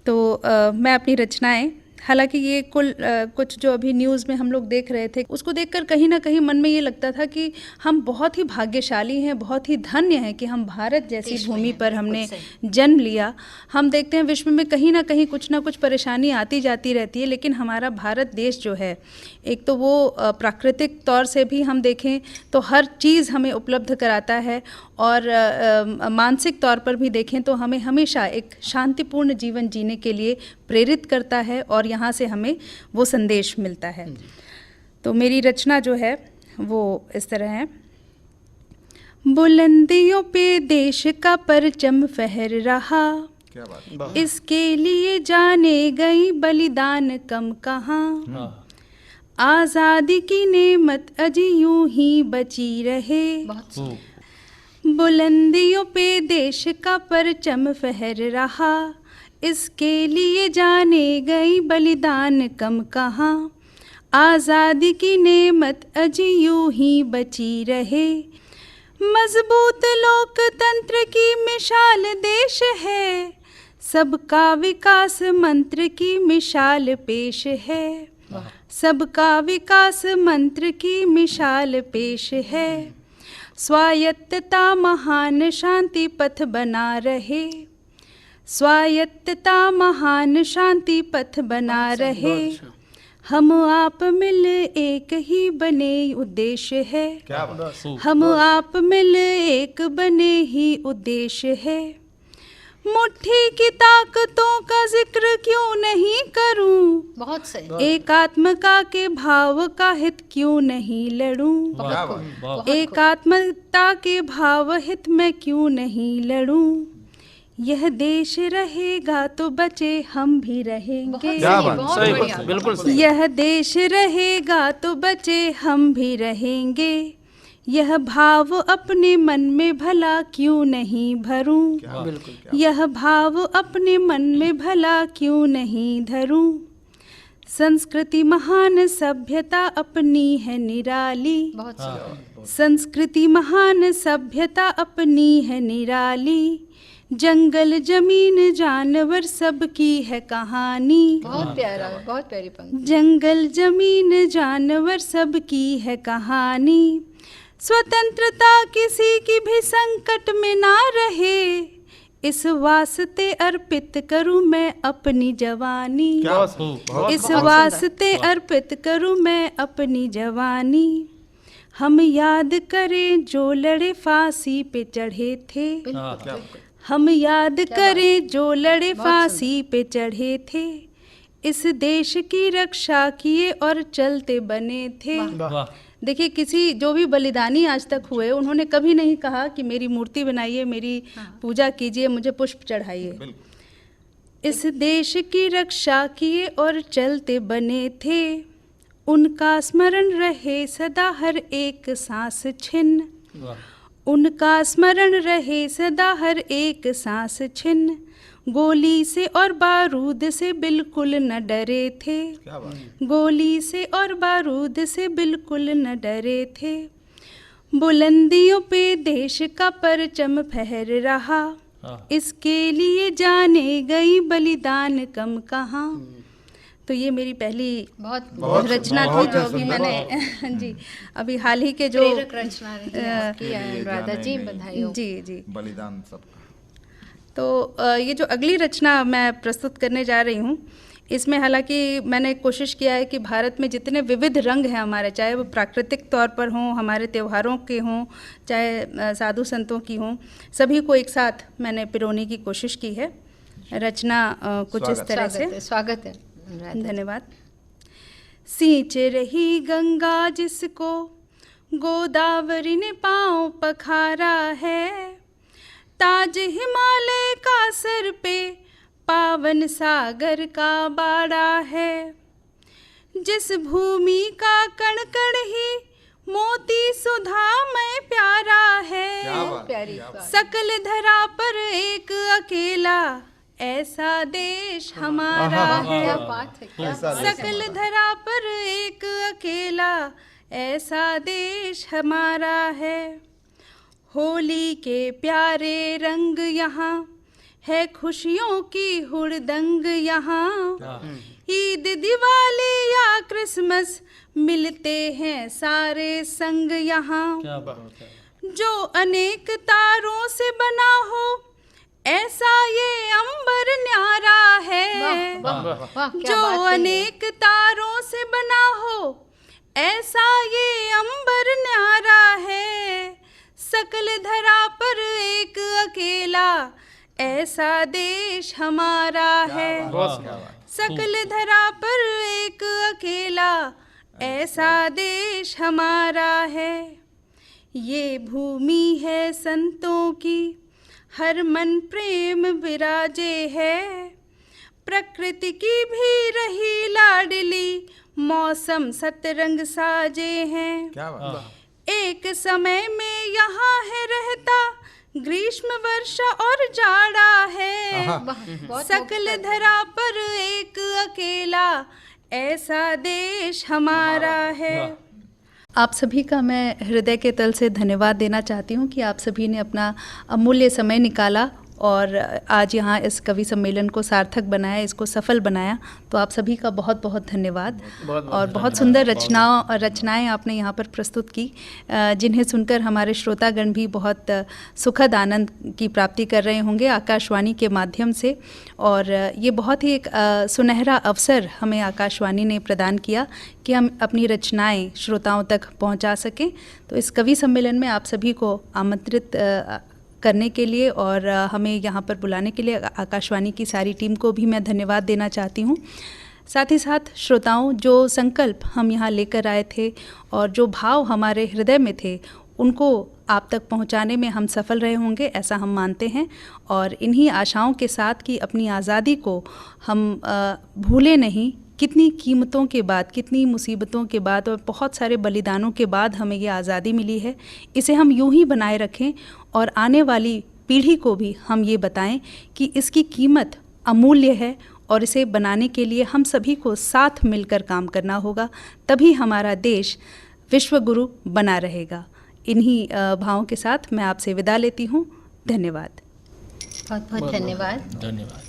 Speaker 1: तो मैं अपनी रचनाएं, हालांकि ये कुछ जो अभी न्यूज़ में हम लोग देख रहे थे, उसको देखकर कहीं ना कहीं मन में ये लगता था कि हम बहुत ही भाग्यशाली हैं, बहुत ही धन्य हैं कि हम भारत जैसी
Speaker 5: देश में
Speaker 1: भूमि
Speaker 5: हैं,
Speaker 1: पर
Speaker 5: बिल्कुल
Speaker 1: हमने
Speaker 5: सही।
Speaker 1: जन्म लिया। हम देखते हैं विश्व में कहीं ना कहीं कुछ ना कुछ परेशानी आती जाती रहती है, लेकिन हमारा भारत देश जो है, एक तो वो प्राकृतिक तौर से भी हम देखें तो हर चीज़ हमें उपलब्ध कराता है, और मानसिक तौर पर भी देखें तो हमें हमेशा एक शांतिपूर्ण जीवन जीने के लिए प्रेरित करता है, और यहाँ से हमें वो संदेश मिलता है। तो मेरी रचना जो है वो इस तरह है। बुलंदियों पे देश का परचम फहर रहा,
Speaker 2: क्या बात।
Speaker 1: इसके लिए जाने गई बलिदान कम कहाँ, आज़ादी की नेमत अजी यूं ही बची रहे।
Speaker 5: बहुत
Speaker 1: बुलंदियों पे देश का परचम फहर रहा, इसके लिए जाने गई बलिदान कम कहाँ, आज़ादी की नेमत अजी यूं ही बची रहे। मजबूत लोकतंत्र की मिसाल देश है, सबका विकास मंत्र की मिसाल पेश है, सबका विकास मंत्र की मिसाल पेश है। स्वायत्तता महान शांति पथ बना रहे, स्वायत्तता महान शांति पथ बना रहे। हम आप मिल एक ही बने उद्देश्य है,
Speaker 2: क्या बात।
Speaker 1: हम आप मिल एक बने ही उद्देश्य है। मुट्ठी की ताकतों का जिक्र क्यों नहीं करूं,
Speaker 5: बहुत सही।
Speaker 1: एकात्मता के भाव का हित क्यों नहीं लड़ूं,
Speaker 2: क्या बात।
Speaker 1: एकात्मता के भाव हित में क्यों नहीं लड़ूं। यह देश रहेगा तो बचे हम भी रहेंगे,
Speaker 2: क्या बात।
Speaker 5: बहुत
Speaker 3: सही
Speaker 5: बढ़िया,
Speaker 3: बात, बिल्कुल
Speaker 5: बहुत
Speaker 3: सही।
Speaker 1: यह देश रहेगा तो बचे हम भी रहेंगे। यह भाव अपने मन में भला क्यों नहीं भरूं,
Speaker 3: बिल्कुल।
Speaker 1: यह भाव अपने मन में भला क्यों नहीं धरूं। संस्कृति महान सभ्यता अपनी है निराली,
Speaker 5: बहुत सही।
Speaker 1: संस्कृति महान सभ्यता अपनी है निराली। जंगल जमीन जानवर सबकी है कहानी,
Speaker 5: बहुत प्यारा, बहुत प्यारी पंक्ति।
Speaker 1: जंगल जमीन जानवर सबकी है कहानी। स्वतंत्रता किसी की भी संकट में ना रहे, इस वास्ते अर्पित करूं मैं अपनी जवानी,
Speaker 2: क्या
Speaker 1: इस वास्ते अर्पित करूं मैं अपनी जवानी। हम याद करें जो लड़े फांसी पे चढ़े थे, हम याद करें जो लड़े फांसी पे चढ़े थे। इस देश की रक्षा किए और चलते बने थे,
Speaker 4: वाह।
Speaker 1: देखिए, किसी जो भी बलिदानी आज तक हुए, उन्होंने कभी नहीं कहा कि मेरी मूर्ति बनाइए, मेरी पूजा कीजिए, मुझे पुष्प चढ़ाइए। इस देश की रक्षा किए और चलते बने थे, उनका स्मरण रहे सदा हर एक सांस छिन्न। उनका स्मरण रहे सदा हर एक सांस छिन्न। गोली से और बारूद से बिल्कुल न डरे थे। गोली से और बारूद से बिल्कुल न डरे थे। बुलंदियों पे देश का परचम फहर रहा, इसके लिए जाने गई बलिदान कम कहाँ। तो ये मेरी पहली बहुत रचना थी जो अभी मैंने जी अभी हाल ही के जो
Speaker 5: प्रेरक रचना रही आपकी अनुराधा जी, बधाई हो।
Speaker 1: जी
Speaker 2: बलिदान सबका।
Speaker 1: तो ये जो अगली रचना मैं प्रस्तुत करने जा रही हूँ, इसमें हालांकि मैंने कोशिश किया है कि भारत में जितने विविध रंग हैं हमारे, चाहे वो प्राकृतिक तौर पर हों, हमारे त्योहारों के हों, चाहे साधु संतों की हों, सभी को एक साथ मैंने पिरोने की कोशिश की है। रचना कुछ इस तरह से।
Speaker 5: स्वागत है।
Speaker 1: धन्यवाद। सींच रही गंगा जिसको गोदावरी ने पाँव पखारा है, ताज हिमालय का सर पे पावन सागर का बाड़ा है। जिस भूमि का कण कण ही मोती सुधा में प्यारा है, सकल धरा पर एक अकेला ऐसा देश हमारा है।
Speaker 5: क्या बात है।
Speaker 1: सकल धरा पर एक अकेला ऐसा देश हमारा है। होली के प्यारे रंग यहाँ है, खुशियों की हुड़दंग यहाँ। ईद दिवाली या क्रिसमस मिलते हैं सारे संग यहाँ। जो अनेक तारों से बना हो ऐसा ये अंबर न्यारा है। जो अनेक तारों से बना हो ऐसा ये अंबर न्यारा है। सकल धरा पर एक अकेला ऐसा देश हमारा है। सकल धरा पर एक अकेला ऐसा देश हमारा है। ये भूमि है संतों की, हर मन प्रेम विराजे है। प्रकृति की भी रही लाडली, मौसम सतरंग साजे हैं। एक समय में यहाँ है रहता, ग्रीष्म वर्षा और जाड़ा है। सकल धरा पर एक अकेला ऐसा देश हमारा है। आप सभी का मैं हृदय के तल से धन्यवाद देना चाहती हूँ कि आप सभी ने अपना अमूल्य समय निकाला और आज यहाँ इस कवि सम्मेलन को सार्थक बनाया, इसको सफल बनाया। तो आप सभी का बहुत बहुत धन्यवाद। और बहुत सुंदर रचनाएं आपने यहाँ पर प्रस्तुत की, जिन्हें सुनकर हमारे श्रोतागण भी बहुत सुखद आनंद की प्राप्ति कर रहे होंगे आकाशवाणी के माध्यम से। और ये बहुत ही एक सुनहरा अवसर हमें आकाशवाणी ने प्रदान किया कि हम अपनी रचनाएं श्रोताओं तक पहुँचा सकें। तो इस कवि सम्मेलन में आप सभी को आमंत्रित करने के लिए और हमें यहाँ पर बुलाने के लिए आकाशवाणी की सारी टीम को भी मैं धन्यवाद देना चाहती हूँ। साथ ही साथ श्रोताओं, जो संकल्प हम यहाँ लेकर आए थे और जो भाव हमारे हृदय में थे, उनको आप तक पहुँचाने में हम सफल रहे होंगे, ऐसा हम मानते हैं। और इन्हीं आशाओं के साथ कि अपनी आज़ादी को हम भूले नहीं। कितनी कीमतों के बाद, कितनी मुसीबतों के बाद और बहुत सारे बलिदानों के बाद हमें ये आज़ादी मिली है। इसे हम यूं ही बनाए रखें और आने वाली पीढ़ी को भी हम ये बताएं कि इसकी कीमत अमूल्य है और इसे बनाने के लिए हम सभी को साथ मिलकर काम करना होगा। तभी हमारा देश विश्व गुरु बना रहेगा। इन्हीं भावों के साथ मैं आपसे विदा लेती हूँ। धन्यवाद।
Speaker 5: बहुत बहुत धन्यवाद।
Speaker 4: धन्यवाद।